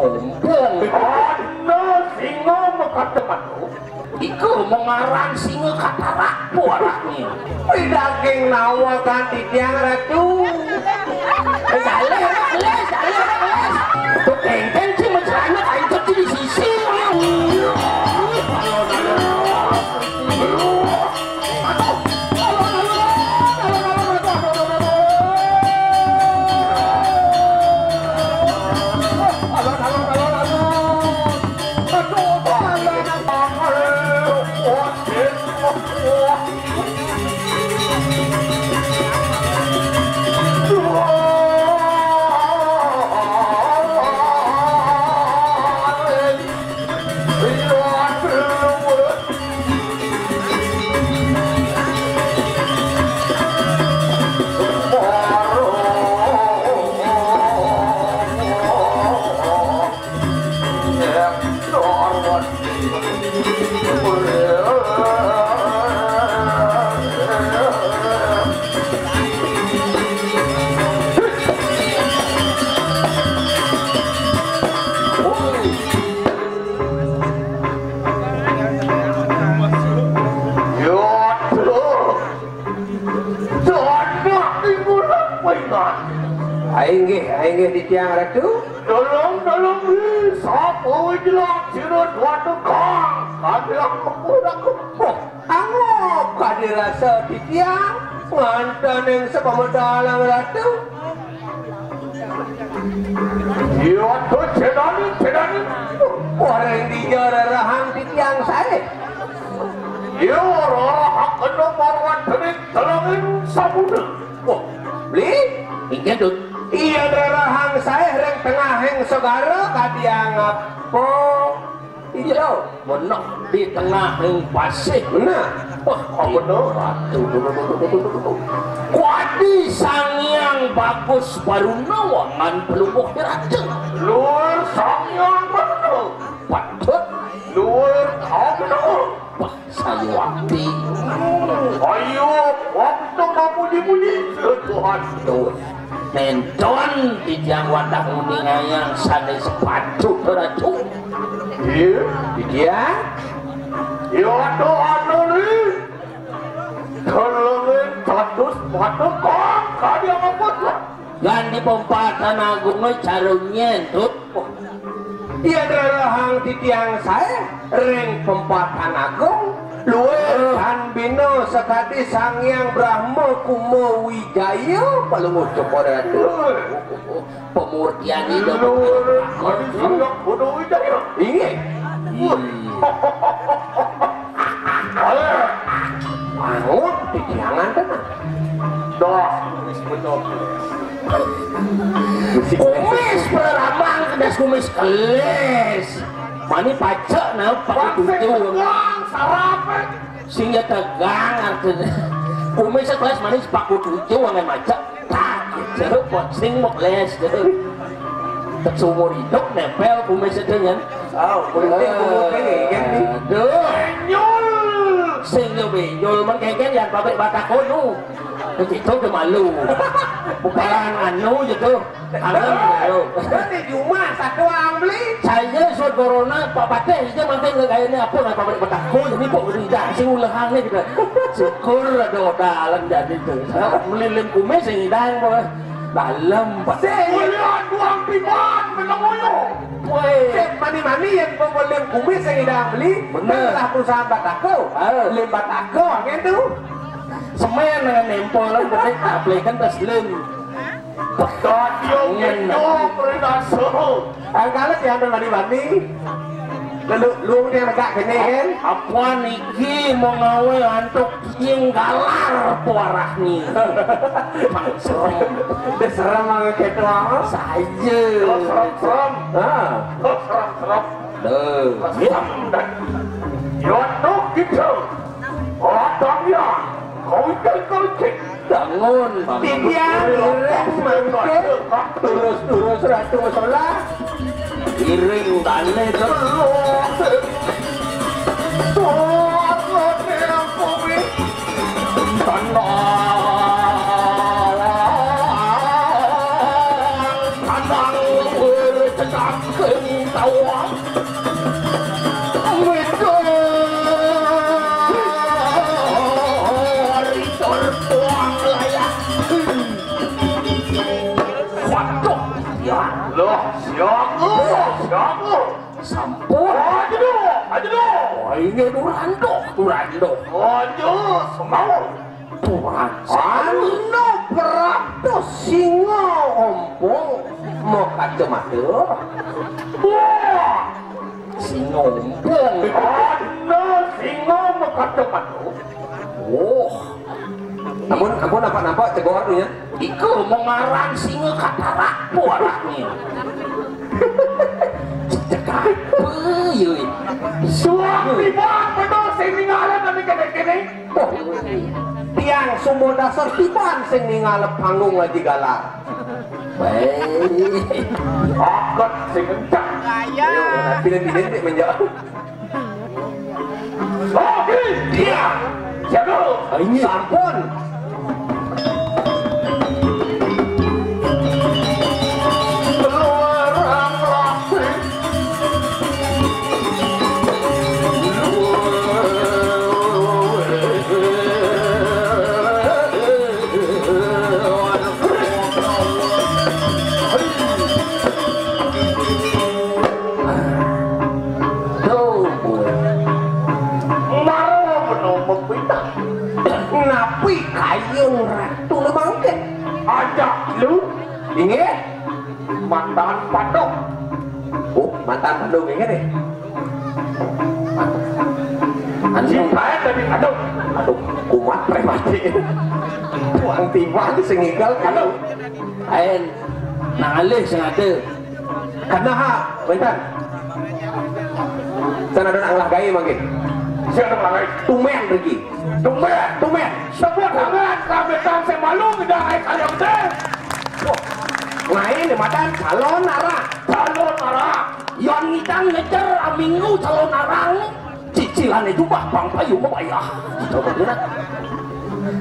sombong. Ana singa mekatemanku. Iku mengarang singa kata rapo arahnya. Daging nawa kan tiang ratu. Salah. Tuh kengkeng sih mencerana kain kecil di sisi. Aing di tiang ratu. Tolong sapa jelas sirut watu kang. Kadilang kemudak kemuh. Angop kadirasa di tiang. Mantan yang sepamedalang ratu. Iya tuh cedani. Orang dijarah di tiang saya. Iya orang kena marwan tenik telangin sabuna. Beli? Iya tuh. Iya darahang saya yang tengah yang segara kadiang apa? Iya benar di tengah yang pasir. Benar. Benar. Kuadi sangyang bagus baru nawangan pelumuk diracun. Luar sangyang baru. Patut luar kau saya waktu. Ayo waktu kamu Tuhan tuh. Nenton di tiang wadah kuningan yang sana sepatu teracun. Iya, dia. Iya anu nih. Tolongin status sepatu kok kalian apa tuh? Gan di Pempatan Agungnya caranya tuh. Iya darahang di tiang saya ring Pempatan Agung. Luar han bino sekati sangyang Brahma Kumo Wijaya paling ucap pada itu pemurtian itu luar kali sangyang Kumo Wijaya ini angut pikirangan tenang dah kumis perabang kedas kumis keles mani pacak na pakai tujuh sarapet sehingga tegang artinya kumis sekelas mani pakai tujuh wangan macak tak jeruk sing mau les tersumur hidup nempel kumis itu kan benyol sehingga benyol mengkengken yang pabrik batako nu itu udah malu bukan anu gitu alam gitu berarti cuma satu beli saya suat corona pak pateh itu mantan kayaknya apa lah pabrik batako jadi kok tidak sih ulahangnya gitu syukur ada dalam jadi itu melilim kumis yang hidang boleh dalam pak lihat uang piman menengoyo mani yang pembelian kumis yang hidang beli bener perusahaan batako lim batako gitu semen dengan nempolan berarti aplikasi taslim Tadiong perinaso angkalat yang mani lu dia megak gini kan apa niki mau ngawe antuk yang galar puarah nih serem banget ketua saja serem yaudah gitu otongnya kau cek bangun tidian terus ratu sholat iring tane tawang ritor tuang layak waduh ya Loh, siapa? sampun Aja dulu. oh ini durando Aja, semau. anu Prato singa ompong mau kacamata Wah, singa ompong ada singa mengkacamata. oh Ampun nampak cegor tuh ya. iku mengarang singa katarak buaranya cekak peyuy Suami bang, betul sing ninggalan kami kene-kene. Tiang sumber dasar tiban sing ningalep panggung lagi galar. baik Akad sing kencang. Pilih-pilih dek menjauh. Oke, dia. Jago. ini Sampun. Keluarang rapi. tuh boy Maro penuh membina. Napi kayung ratu le bangke. Ajak lu Ingat? mantan padok. Oh, mantan Bandung ingat deh. Cinta dari padok. Aduh, kumat premati. Tuang tiban sing ngigal kalau lain nalih sengaja karena ha, bentar. Sana ada nang gaya mangke. Siapa lagi? Tumen pergi. Tumen. Sebut tangan kami tahu malu tidak naik kalian deh. Lain di madan calon arah. Calon marah. yang ngidang ngejar aminggu calon arang cicilan itu bah bang payu mau bayar coba kena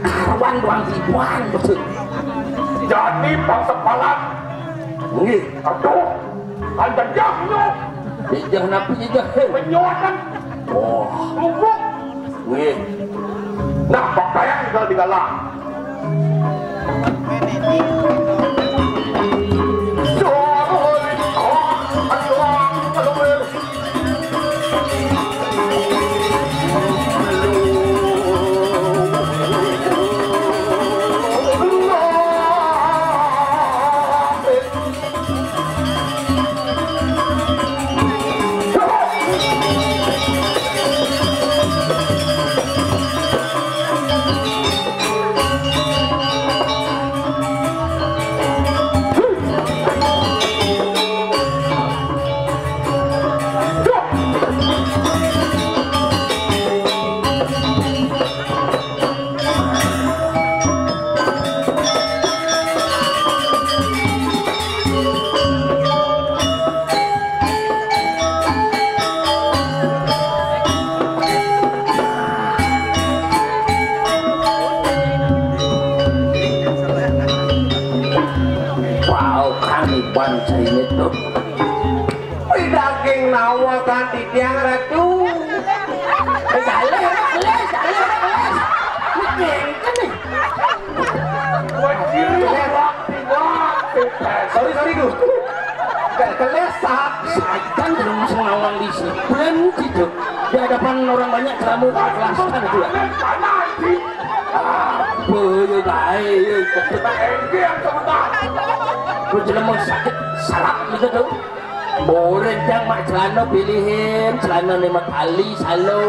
kawan doang ribuan betul Jadi bangsa palat. nggih Aduh. Anda jahnya jejah napi jejah menyuakan oh lubuk. nggih Nah, pakaian tinggal di galang. bangsa ini tuh daging nawa kan di tiang ratu. Saleh Sorry gue. Kelesat. kan belum ngawang di sini berhenti tuh di hadapan orang banyak kamu kelaskan itu ya apa ya guys berjelema sakit salap gitu tuh boleh yang mak celana pilihin celana 5 kali selalu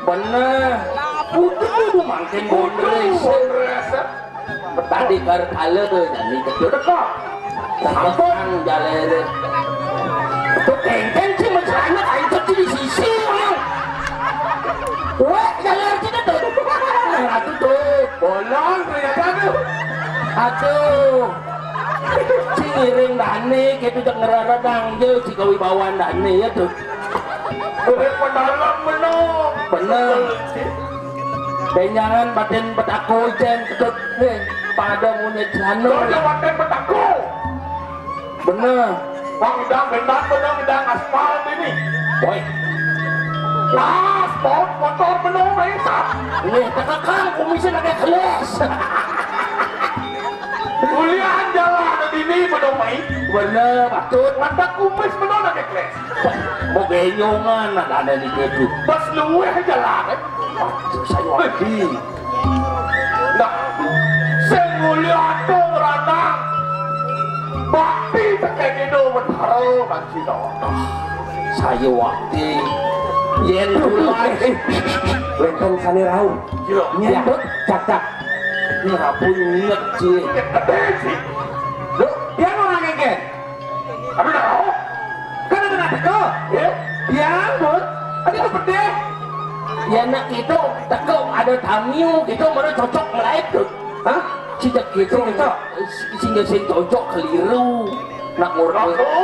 bener itu makin gondres tadi kar kala tuh jadi kecil kok sampang jalan tuh kengkeng sih mencelana kain kecil di sisi wah jalan kita tuh aku tuh bolong ternyata tuh aduh ciring dane gitu tak ngeradang je jika wibawan dane ya tuh bener kenyangan badan petako jen tetep pada punya celana Bener. Bang Idang bentar bener Idang aspal ini. Boy. Nah, sport motor bener Maisa. Ini kakak komisi lagi kelas. Kuliah jalan ini bener Mai. Bener, patut. Mata kumis bener lagi kelas. Mau genyongan ada di kedu. Pas luweh jalan. Patut saya wadi. Nah, saya nguliah dong ranang. Bakti tekek itu bertaruh nanti dong. Saya wadi. Yen mulai. Wenten sani rau. Gila. Nyebut Cak. ini rapun nyet sih. Gede sih. Lu, dia orang ngeket. Aduh tahu. Kan ada teko. Ya. Ya, Bud. Ada itu gede. Ya nak itu teko ada tamu gitu mana cocok lain tuh. Hah? Tidak gitu Cocok? sehingga saya cocok keliru. Nak ngurang. Lalu.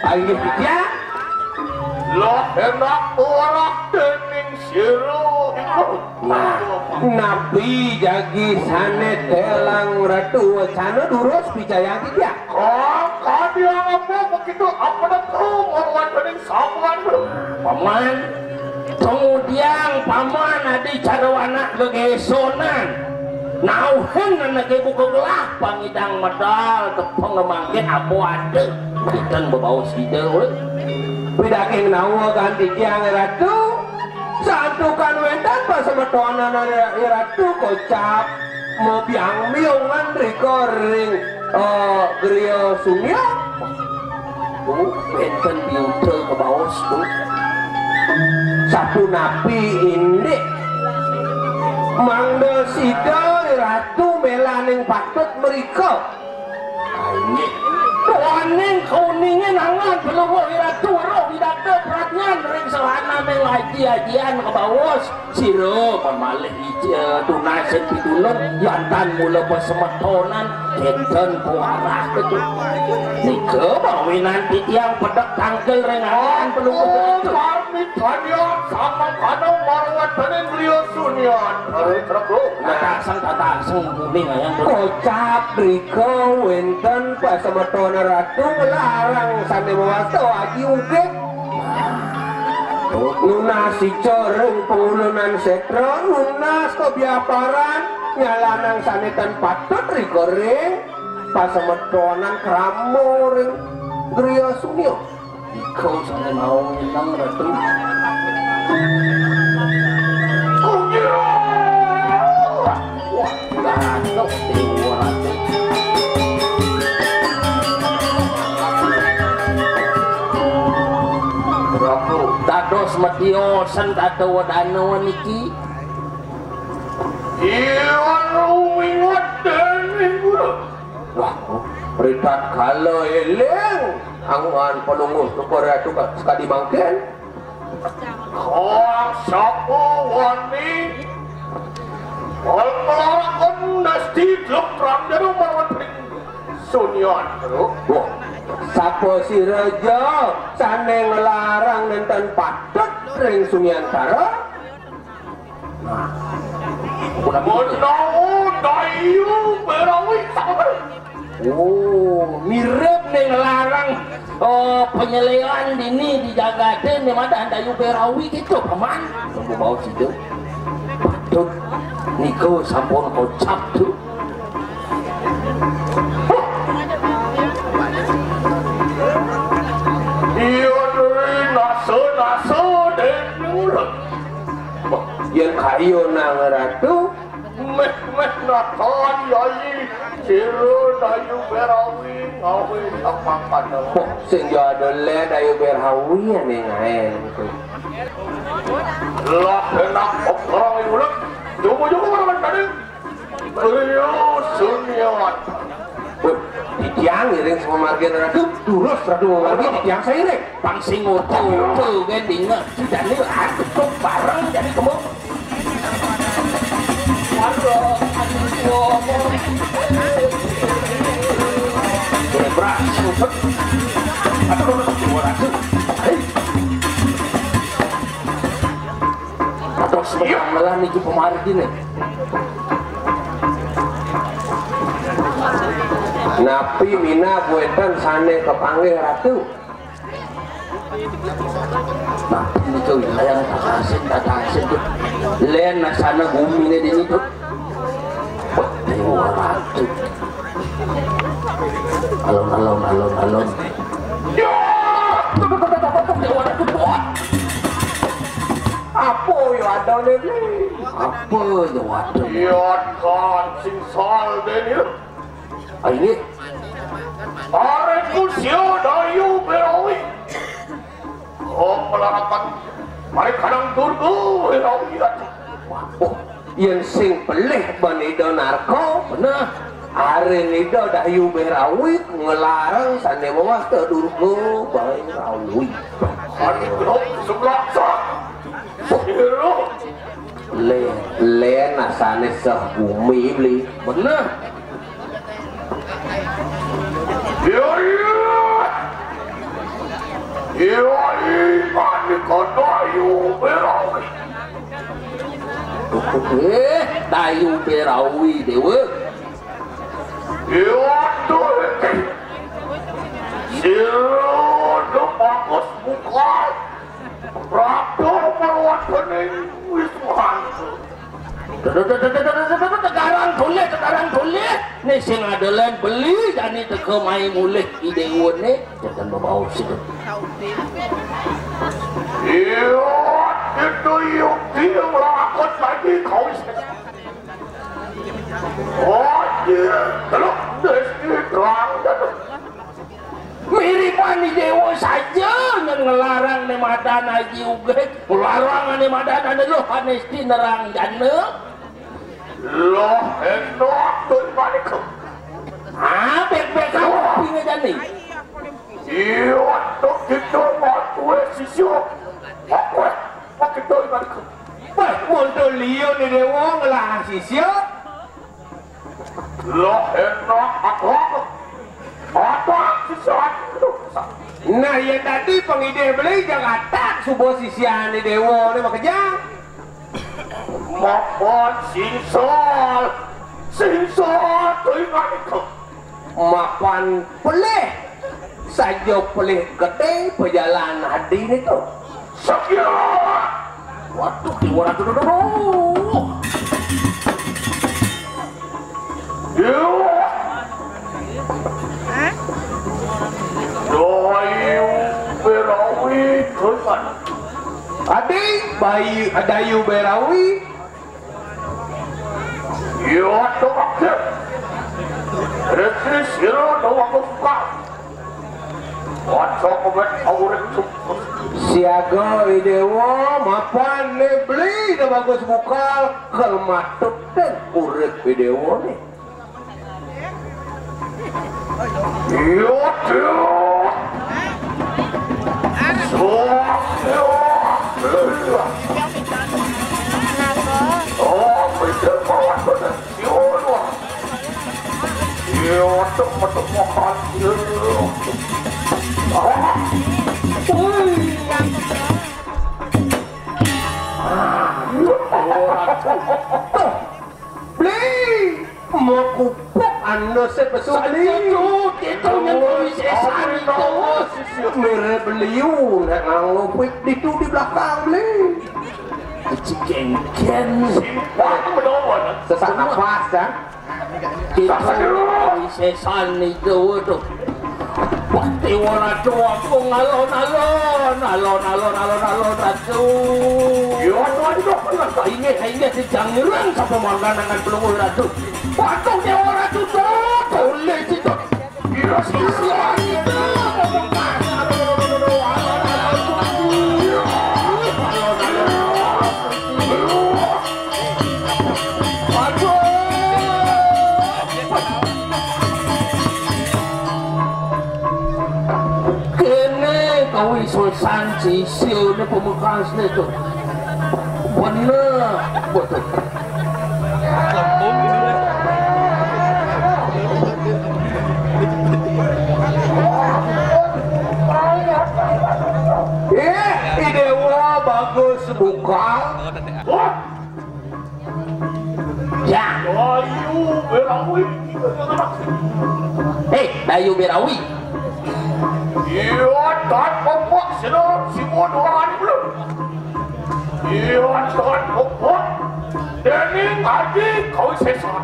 Ayo ya. Lo hendak orang dening siru itu. Nah, nabi jagi sanet telang ratu wacana durus picaya dia. Kau dia apa begitu apa dah tuh orang dening sabuan bro. Paman. Kemudian paman ada cara anak kegesonan. Nauhen anak ibu kegelah pangidang medal tepung ngemangkin apa ada. Kita berbau sidau. Bidaking nawa ganti tiang ratu. Satu kan wentan pas sama tuanan ratu kocap mau biang miungan rikoring Grio Sumya. Tuh, benten biuta ke bawah tuh. Satu napi ini mangdo sida ratu melaning patut mereka. Ini Tuaning kuningnya nangan belum ratu roh tidak ada perhatian ring selana mengaji ajian ke bawah siro pemalih ija tunasen pitulun yantan mula pesemetonan kenten kuarah itu nika bawi nanti yang pedek tangkel rengan belum begitu Marmi kanya sama kano marwat dening Grio Sunian. Aduh terus. tatasang kuning ayam Kocap riko wenten pas sama tuanan ratu melarang sampai mewasto aji uge. Lunas si coreng pengulunan setro lunas kebiaparan nyalanang sanetan patut rigoreng pas semedonan keramuring Grio Sunio Iko sampai mau nyenang ratu Kunyiro. wah gatok dewa ratu Berapa? dados matiosan tato wadano niki Iwan rumingot dening bro. wah beritat kalau eleng angan pelungus ke Korea itu sekali mangken Kau sapu wani. Kau melakukan nasti klub ram jadi marwat dening Sunian bro. wah sapo si rejo sane ngelarang nenten patut ring Sumiantara udah Menau dayu berawi sama. oh mirip nih ngelarang penyelewan dini dijagain nih mata anda berawi gitu paman tunggu bau situ patut niko sampun kocap tuh Iya dari nasa dening bro. yang kayu nang ratu Meh natan yai siru dayu berawi ngawi sama kano. oh sing jo adole dayu berhawian nih ngaen Lah enak orang yang ulang. Jogo marwat dening Grio Sunian. di tiang iring sama margen ratu durus ratu margen di tiang seiring pangsing tuh kan dinga dan ini aku bareng jadi kamu waduh berat super atau sebentar malah nih pemargin nih napi mina buentan sane kepanggil ratu. Nah, ini tuh yang tatasin tuh. Len sana bumi ini di situ. Dewa ratu. Alon. Ya, dewa ratu buat. Apa yo ada nih? Apa dewa ratu? Ya kan sing sal deni. Ini. Areku sio dayu berawi. Oh melarakan. Mari kadang durgu berawi. Oh, yang sing pelih banido narko. Bener. Hari nido dayu berawi ngelarang sane mawas ke durgu berawi. Hari gelap sebelah sak. Hero. Le nasane sebumi beli. Bener. Iya iman dayu berawi. Dayu berawi dewa. Iya tuh. Siro bagus bukan. Ratu perwataning wisman. Tegarang kulit. Nih sing adalah beli dan itu kemai mulih ide wane jangan bawa situ. Iya itu yuk dia melakot lagi kau. Oh iya, kalau desi terang dan Miripan di dewa saja yang ngelarang nih madana juga. Ngelarang nih madana lo hanesti nerang jana. lo enak tuh balik. Bek kau pinggir jani. Iya tuh kita matu sisyo. Aku pakai tuh balik. Wah, untuk liyo ni dewa ngelarang sisyo. Lo enak aku. Apa sesuatu? Nah, yang tadi pengide beli Jakarta subuh sisian ni dewa ni makanya. Maupun sinsol tuh itu. Mapan pelih saja pelih gede perjalanan hadi ni tu. Sekian. Waduh, dewa ratu dulu. Dayu berawi tuan. Adik bayi dayu berawi. Ya tu maksud. Rezeki siro doang buka. Wajah komet awret cukup. Siaga dewa mapan ni beli dah bagus bukal kelmatuk dan urut dewa ni. Ya tu. Oh, betul banget betul. Siapa? Ya, betul makan. Beli mau kupuk anda sebetul Itu yang kewisesan itu. mereka beliau nak ngopik itu di belakang beli. Cicengken. Aku mendoan. Sesak nafas kan? Itu kewisesan itu tuh. Pasti orang tua aku ngalon ratu. Ya, tu Ingat si jangan sampai mengganangkan pelungul ratu. Patung dewa ratu tuh. Boleh situ. ya, Siang itu. Kau isul sanci siu ni pemekas ni tu. Benar betul. Dewa bagus buka. Ya. Dayu berawi. Dayu Birawi. Iya, dan pokok seluruh si bodohan belum. Iya, dan pokok Dening Haji kau sesat.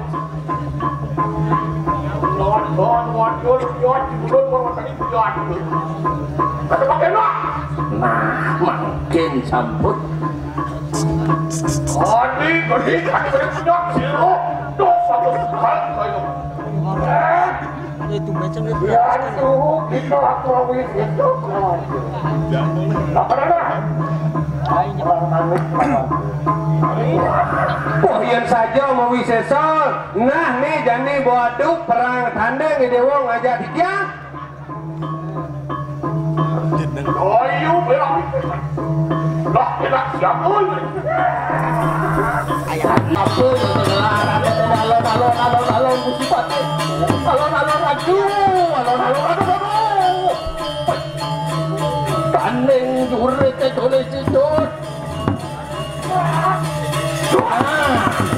Non wajar belum orang tadi buat. Kata pakai nak. Nah, makin sambut. Gadi kan punya sirup. Dosa besar kayu. Itu macam itu. Ya itu kita akui itu kawan. Apa dah? Pohyan saja mau wisesol. Nah nih jani boaduk perang tandang di dewa ngajak tiga. Ayo berang. Dah kita siapa? Apa alon musibah. Alon aduh. Tanding juret tole cicot.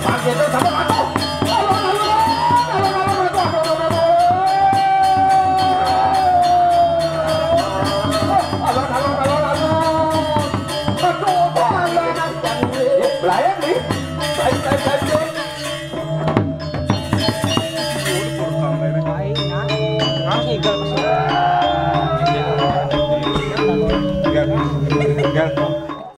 Pakai itu sama aku. Layak nih. Baik.